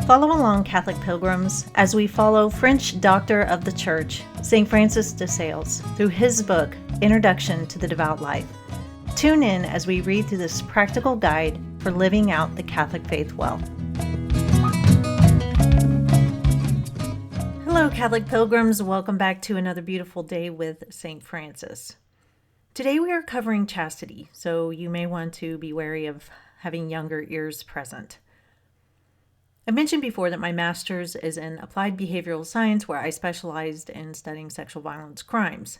Follow along, Catholic Pilgrims, as we follow French doctor of the Church, St. Francis de Sales, through his book, Introduction to the Devout Life. Tune in as we read through this practical guide for living out the Catholic faith well. Hello, Catholic Pilgrims. Welcome back to another beautiful day with St. Francis. Today we are covering chastity, so you may want to be wary of having younger ears present. I mentioned before that my master's is in applied behavioral science, where I specialized in studying sexual violence crimes.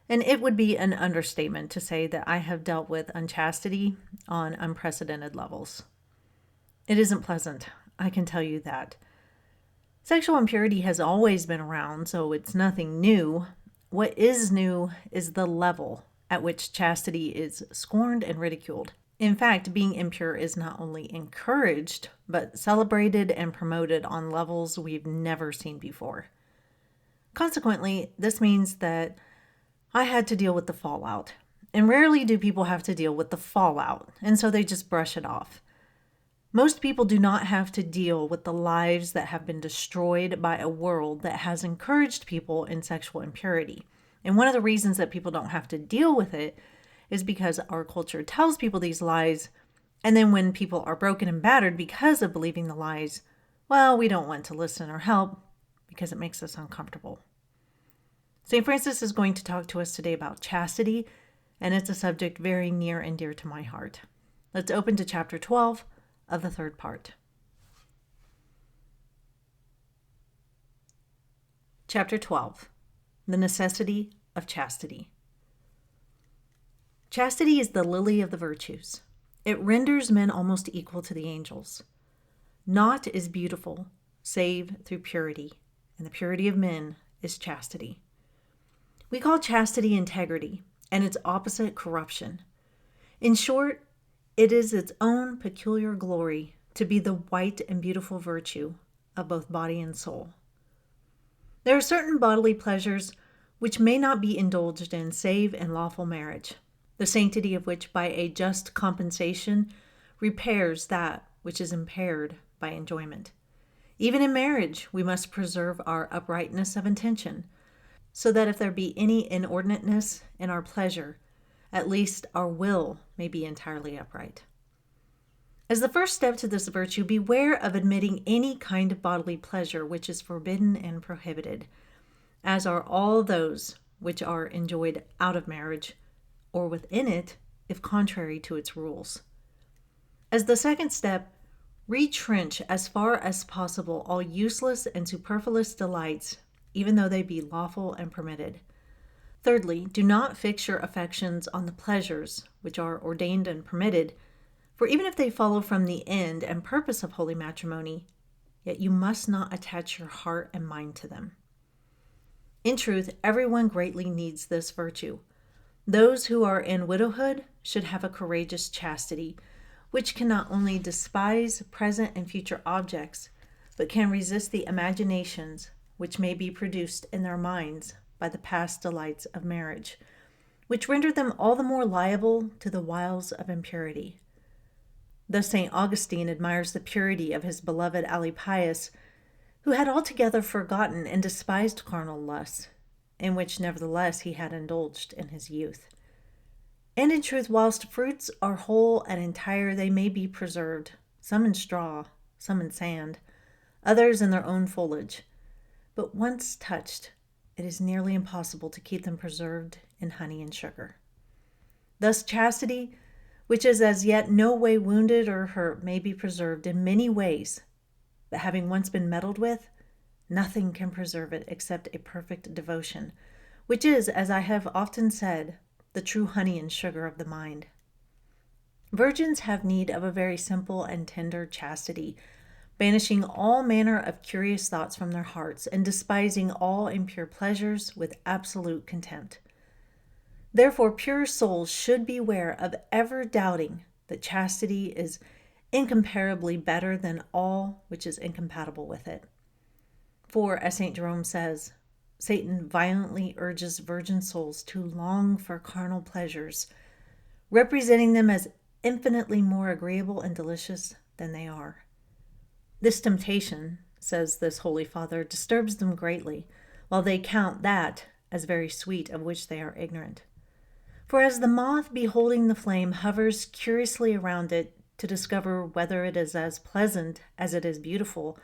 And it would be an understatement to say that I have dealt with unchastity on unprecedented levels. It isn't pleasant, I can tell you that. Sexual impurity has always been around, so it's nothing new. What is new is the level at which chastity is scorned and ridiculed. In fact, being impure is not only encouraged, but celebrated and promoted on levels we've never seen before. Consequently, this means that I had to deal with the fallout. And rarely do people have to deal with the fallout, and so they just brush it off. Most people do not have to deal with the lives that have been destroyed by a world that has encouraged people in sexual impurity. And one of the reasons that people don't have to deal with it is because our culture tells people these lies, and then when people are broken and battered because of believing the lies, well, we don't want to listen or help because it makes us uncomfortable. St. Francis is going to talk to us today about chastity, and it's a subject very near and dear to my heart. Let's open to chapter 12 of the third part. Chapter 12, the necessity of chastity. Chastity is the lily of the virtues. It renders men almost equal to the angels. Naught is beautiful save through purity, and the purity of men is chastity. We call chastity integrity, and its opposite corruption. In short, it is its own peculiar glory to be the white and beautiful virtue of both body and soul. There are certain bodily pleasures which may not be indulged in save in lawful marriage, the sanctity of which by a just compensation repairs that which is impaired by enjoyment. Even in marriage, we must preserve our uprightness of intention, so that if there be any inordinateness in our pleasure, at least our will may be entirely upright. As the first step to this virtue, beware of admitting any kind of bodily pleasure which is forbidden and prohibited, as are all those which are enjoyed out of marriage, or within it, if contrary to its rules. As the second step, retrench as far as possible all useless and superfluous delights, even though they be lawful and permitted. Thirdly, do not fix your affections on the pleasures which are ordained and permitted, for even if they follow from the end and purpose of holy matrimony, yet you must not attach your heart and mind to them. In truth, everyone greatly needs this virtue. Those who are in widowhood should have a courageous chastity, which can not only despise present and future objects, but can resist the imaginations which may be produced in their minds by the past delights of marriage, which render them all the more liable to the wiles of impurity. Thus St. Augustine admires the purity of his beloved Alypius, who had altogether forgotten and despised carnal lusts, in which nevertheless he had indulged in his youth. And in truth, whilst fruits are whole and entire, they may be preserved, some in straw, some in sand, others in their own foliage. But once touched, it is nearly impossible to keep them preserved in honey and sugar. Thus chastity, which is as yet no way wounded or hurt, may be preserved in many ways, but having once been meddled with, nothing can preserve it except a perfect devotion, which is, as I have often said, the true honey and sugar of the mind. Virgins have need of a very simple and tender chastity, banishing all manner of curious thoughts from their hearts and despising all impure pleasures with absolute contempt. Therefore, pure souls should beware of ever doubting that chastity is incomparably better than all which is incompatible with it. For, as St. Jerome says, Satan violently urges virgin souls to long for carnal pleasures, representing them as infinitely more agreeable and delicious than they are. This temptation, says this Holy Father, disturbs them greatly, while they count that as very sweet of which they are ignorant. For as the moth, beholding the flame, hovers curiously around it to discover whether it is as pleasant as it is beautiful,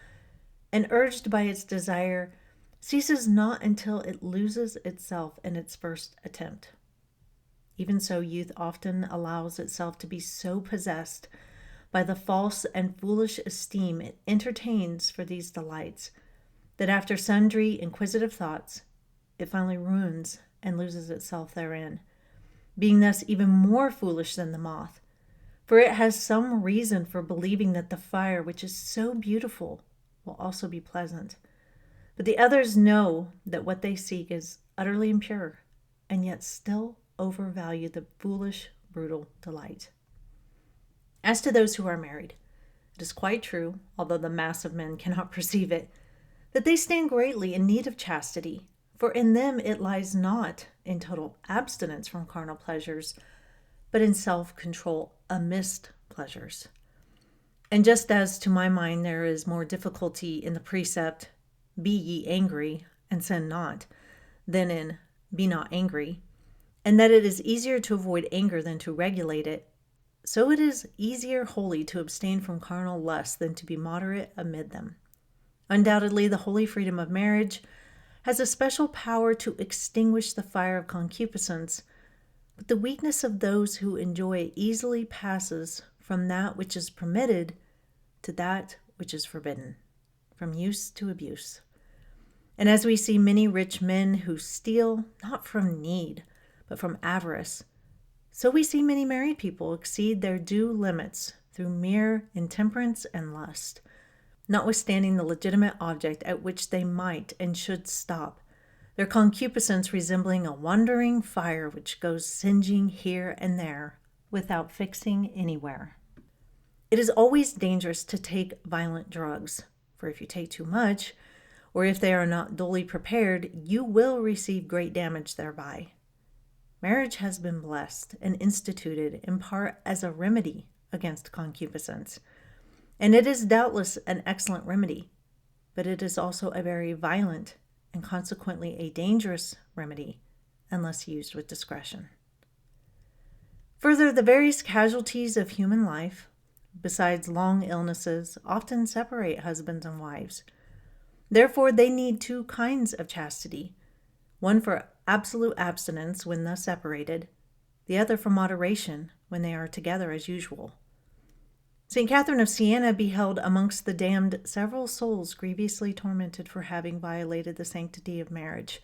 and urged by its desire, ceases not until it loses itself in its first attempt. Even so, youth often allows itself to be so possessed by the false and foolish esteem it entertains for these delights, that after sundry inquisitive thoughts, it finally ruins and loses itself therein, being thus even more foolish than the moth, for it has some reason for believing that the fire which is so beautiful will also be pleasant. But the others know that what they seek is utterly impure, and yet still overvalue the foolish, brutal delight. As to those who are married, it is quite true, although the mass of men cannot perceive it, that they stand greatly in need of chastity, for in them it lies not in total abstinence from carnal pleasures, but in self-control amidst pleasures. And just as to my mind there is more difficulty in the precept, be ye angry and sin not, than in be not angry, and that it is easier to avoid anger than to regulate it, so it is easier wholly to abstain from carnal lusts than to be moderate amid them. Undoubtedly, the holy freedom of marriage has a special power to extinguish the fire of concupiscence, but the weakness of those who enjoy it easily passes from that which is permitted to that which is forbidden, from use to abuse. And as we see many rich men who steal not from need, but from avarice, so we see many married people exceed their due limits through mere intemperance and lust, notwithstanding the legitimate object at which they might and should stop, their concupiscence resembling a wandering fire which goes singeing here and there without fixing anywhere. It is always dangerous to take violent drugs, for if you take too much, or if they are not duly prepared, you will receive great damage thereby. Marriage has been blessed and instituted in part as a remedy against concupiscence, and it is doubtless an excellent remedy, but it is also a very violent and consequently a dangerous remedy unless used with discretion. Further, the various casualties of human life, besides long illnesses, often separate husbands and wives. Therefore, they need two kinds of chastity, one for absolute abstinence when thus separated, the other for moderation when they are together as usual. St. Catherine of Siena beheld amongst the damned several souls grievously tormented for having violated the sanctity of marriage,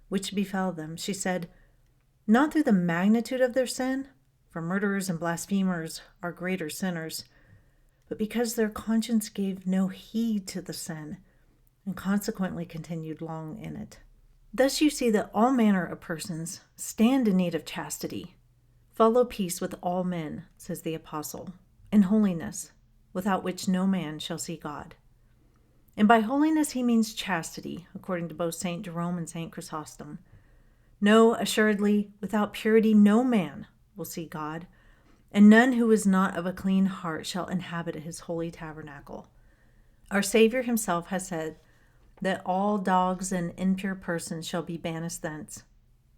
which befell them, she said, not through the magnitude of their sin, for murderers and blasphemers are greater sinners, but because their conscience gave no heed to the sin, and consequently continued long in it. Thus you see that all manner of persons stand in need of chastity. Follow peace with all men, says the apostle, and holiness, without which no man shall see God. And by holiness he means chastity, according to both St. Jerome and St. Chrysostom. No, assuredly, without purity no man will see God, and none who is not of a clean heart shall inhabit his holy tabernacle. Our Savior himself has said that all dogs and impure persons shall be banished thence,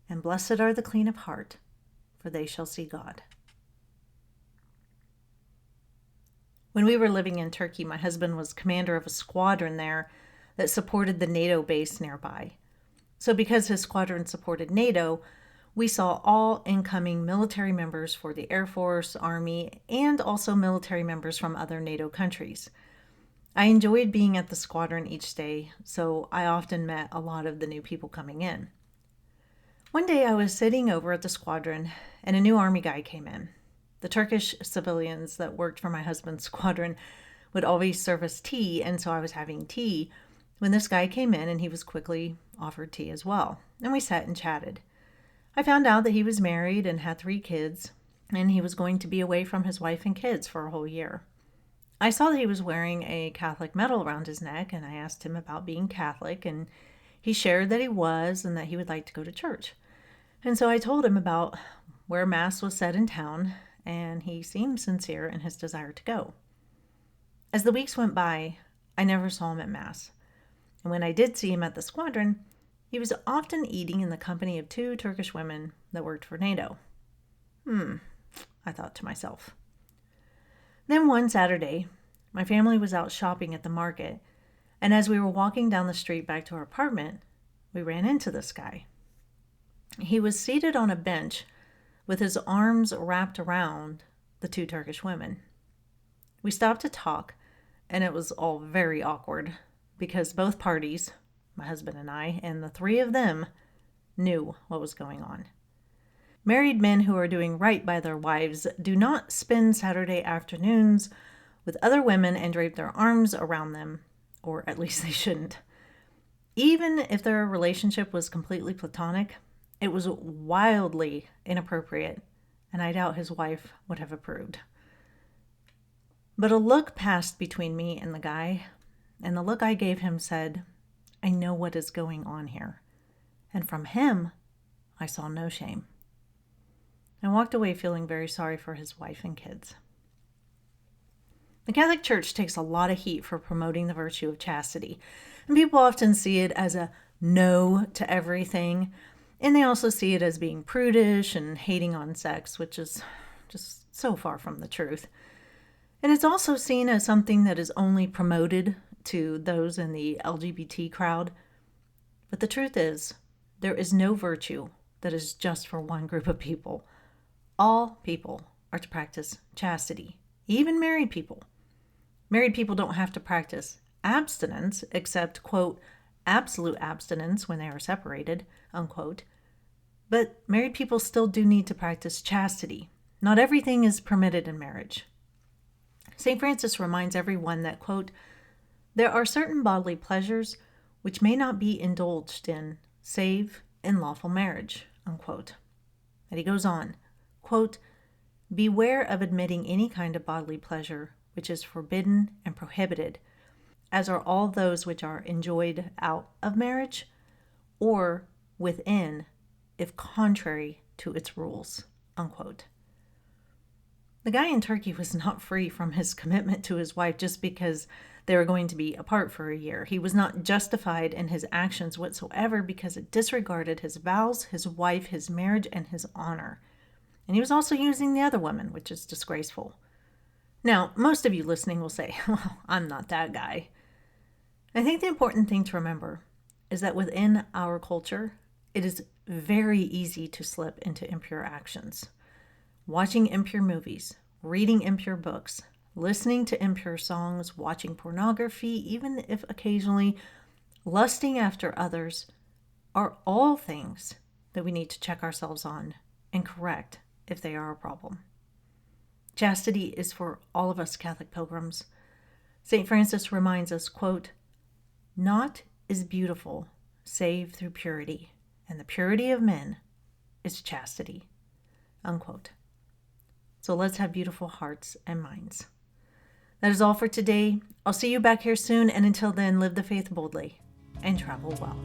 and blessed are the clean of heart, for they shall see God. When we were living in Turkey, my husband was commander of a squadron there that supported the NATO base nearby. So because his squadron supported NATO, we saw all incoming military members for the Air Force, Army, and also military members from other NATO countries. I enjoyed being at the squadron each day, so I often met a lot of the new people coming in. One day I was sitting over at the squadron, and a new Army guy came in. The Turkish civilians that worked for my husband's squadron would always serve us tea, and so I was having tea when this guy came in, and he was quickly offered tea as well. And we sat and chatted. I found out that he was married and had 3 kids, and he was going to be away from his wife and kids for a whole year. I saw that he was wearing a Catholic medal around his neck, and I asked him about being Catholic, and he shared that he was and that he would like to go to church. And so I told him about where Mass was said in town, and he seemed sincere in his desire to go. As the weeks went by, I never saw him at Mass. And when I did see him at the squadron, he was often eating in the company of 2 Turkish women that worked for NATO. I thought to myself. Then one Saturday, my family was out shopping at the market, and as we were walking down the street back to our apartment, we ran into this guy. He was seated on a bench with his arms wrapped around the 2 Turkish women. We stopped to talk, and it was all very awkward because both parties, my husband and I, and the 3 of them, knew what was going on. Married men who are doing right by their wives do not spend Saturday afternoons with other women and drape their arms around them, or at least they shouldn't. Even if their relationship was completely platonic, it was wildly inappropriate, and I doubt his wife would have approved. But a look passed between me and the guy, and the look I gave him said, I know what is going on here. And from him, I saw no shame. I walked away feeling very sorry for his wife and kids. The Catholic Church takes a lot of heat for promoting the virtue of chastity, and people often see it as a no to everything, and they also see it as being prudish and hating on sex, which is just so far from the truth. And it's also seen as something that is only promoted to those in the LGBT crowd. But the truth is, there is no virtue that is just for one group of people. All people are to practice chastity, even married people. Married people don't have to practice abstinence, except, quote, absolute abstinence when they are separated, unquote. But married people still do need to practice chastity. Not everything is permitted in marriage. St. Francis reminds everyone that, quote, there are certain bodily pleasures which may not be indulged in, save in lawful marriage, unquote. And he goes on, quote, beware of admitting any kind of bodily pleasure which is forbidden and prohibited, as are all those which are enjoyed out of marriage or within, if contrary to its rules, unquote. The guy in Turkey was not free from his commitment to his wife just because they were going to be apart for a year. He was not justified in his actions whatsoever because it disregarded his vows, his wife, his marriage, and his honor. And he was also using the other women, which is disgraceful. Now, most of you listening will say, well, I'm not that guy. I think the important thing to remember is that within our culture, it is very easy to slip into impure actions. Watching impure movies, reading impure books, listening to impure songs, watching pornography, even if occasionally lusting after others, are all things that we need to check ourselves on and correct if they are a problem. Chastity is for all of us Catholic pilgrims. St. Francis reminds us, quote, naught is beautiful save through purity, and the purity of men is chastity, unquote. So let's have beautiful hearts and minds. That is all for today. I'll see you back here soon, and until then, live the faith boldly and travel well.